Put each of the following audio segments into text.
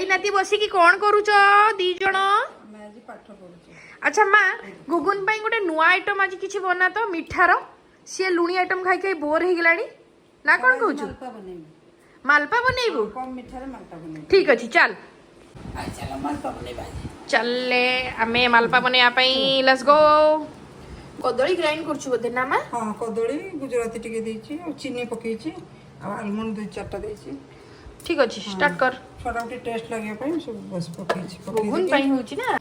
आई नाती बसिकी कौन करूच दी जण अच्छा माँ गुगुन पाई गोटे नुआ आइटम आज किछि बना तो मिठार सी लुणी आइटम खाई खाई बोर हो गलानी ना कौन कहूछु मालपा बनैबू ठीक अच्छे चल चले आमे मालपा बनैया पई लेट्स गो कदली ग्राइंड करछु बदे ना मा हां कदली गुजराती टिके देछि और चीनी पकेछि और आलमंड दो चारटा देछि ठीक अच्छे स्टार्ट कर छोटा उठी टेस्ट लागे पई सब बस पकेछि गुगुन पाई होछि ना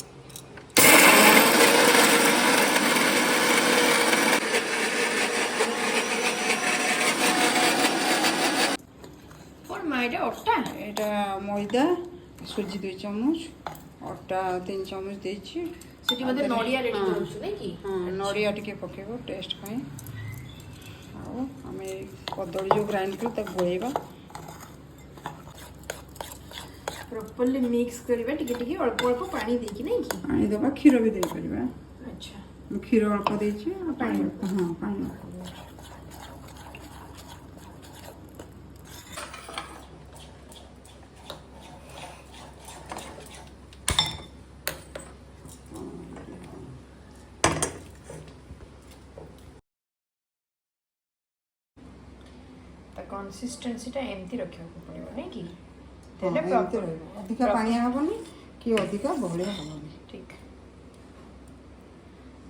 कौन माइडा अट्टा एटा मैदा सुजी 2 चम्मच अट्टा 3 चम्मच देछि सेठी बदे नडिया रेडी करछु नै की हां नडिया टिके पकेबो टेस्ट पई आओ हमें कदली जो ग्राइंड कर तक गोएबा प्रॉपर्ली मिक्स करबा टिके टिके अल्प अल्प पानी देकी नै की पानी देबा खीर भी दे परबा अच्छा मैं खीर अल्प देछि और पानी हां पानी कंसिस्टेंसी टा एमती रखियो पड़िबो नै की तेले प्रॉपर अधिका पानी हबनी कि अधिका बहले हबनी ठीक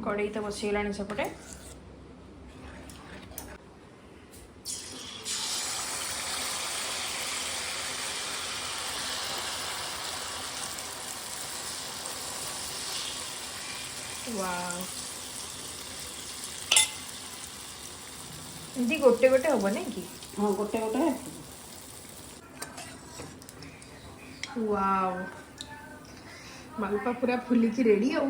कड़ाई तो बसी गलानी सेपटे वाओ एमती गोटे गोटे हबो नै की हां गोटे गोटे वाओ मालपा पूरा फुली की रेडी हो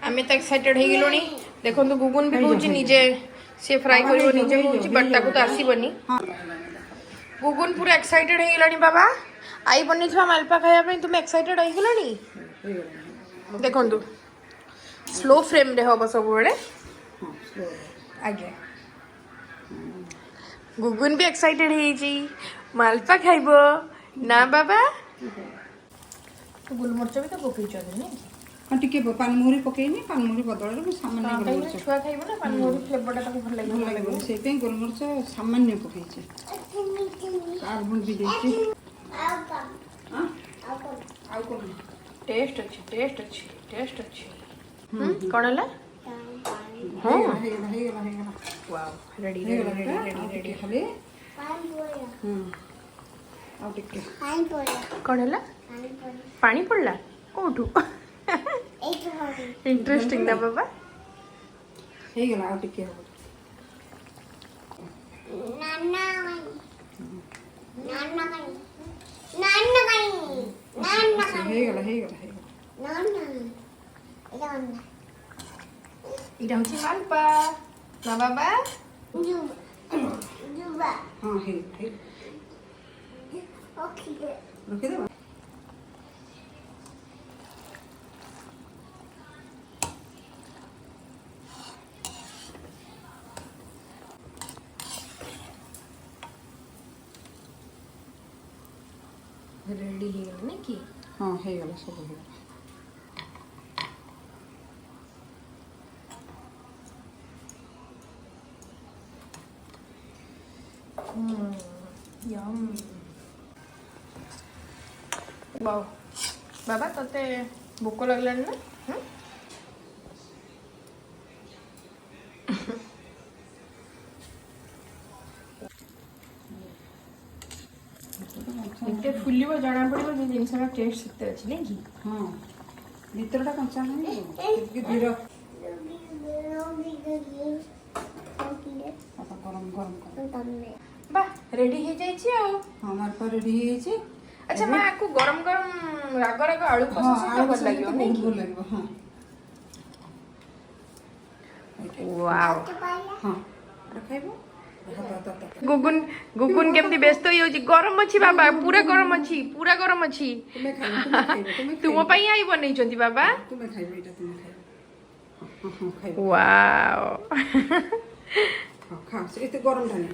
आमे तो एक्साइटेड हे गेलोनी देखो तो गुगुन भी कहूची निजे से फ्राई करिवो निजे कहूची बट ताको तो आसीबनी गुगुन पूरा एक्साइटेड हे गेलानी बाबा आई बनी थवा मालपा खाया पे तुम एक्साइटेड हे गेलानी देखो तो स्लो फ्लेम रे हो सब बड़े आगे गुगुन भी एक्साइटेड है जी मालपा खाइबो ना बाबा तो गुलमरच भी तो पकई चले नहीं हां टिके पानमुरी पकेनी पानमुरी बदल रे सामान्य गुलमरच छुआ खाइबो ना पानमुरी फ्लेवर टा भल लागो से पे गुलमरच सामान्य पकेछि कार्बन भी देछि हां आउ कोन टेस्ट अच्छी कोन हला हां हे गेला वाओ रेडी खाली आउ टिके कोन हला पानी पड़ला कोठू इंटरेस्टिंग ना बाबा हे गेला आउ टिके हो नाना हे गेला इडा होची मालपा ना बाबा हां हे ओके रखे दे रेडी हे गेल नै की हां हे गेला सब हे गेला यम वाओ बाबा तते भूख लगलानी ना इते फुलिबो जाना पड़िबो जे जिनसरा टेस्ट सेते अछि नै की हां भीतरटा कंचा नहीं कि धीरे गरम गरम बा रेडी हे जाई छी आ हमार पर रेडी हे छी अच्छा मां को गरम गरम राग राग आलू पसंद से भल लागियो नै की भल लागियो हां वाओ हां रखाइबो गुगुन गुगुन केमती व्यस्त होई गरम अछि बाबा पूरा गरम अछि तुम पई आई बनै छथि बाबा तुमे खाइबो एटा तुमे खाइबो हां खाइबो वाओ हां खा से एते गरम थाने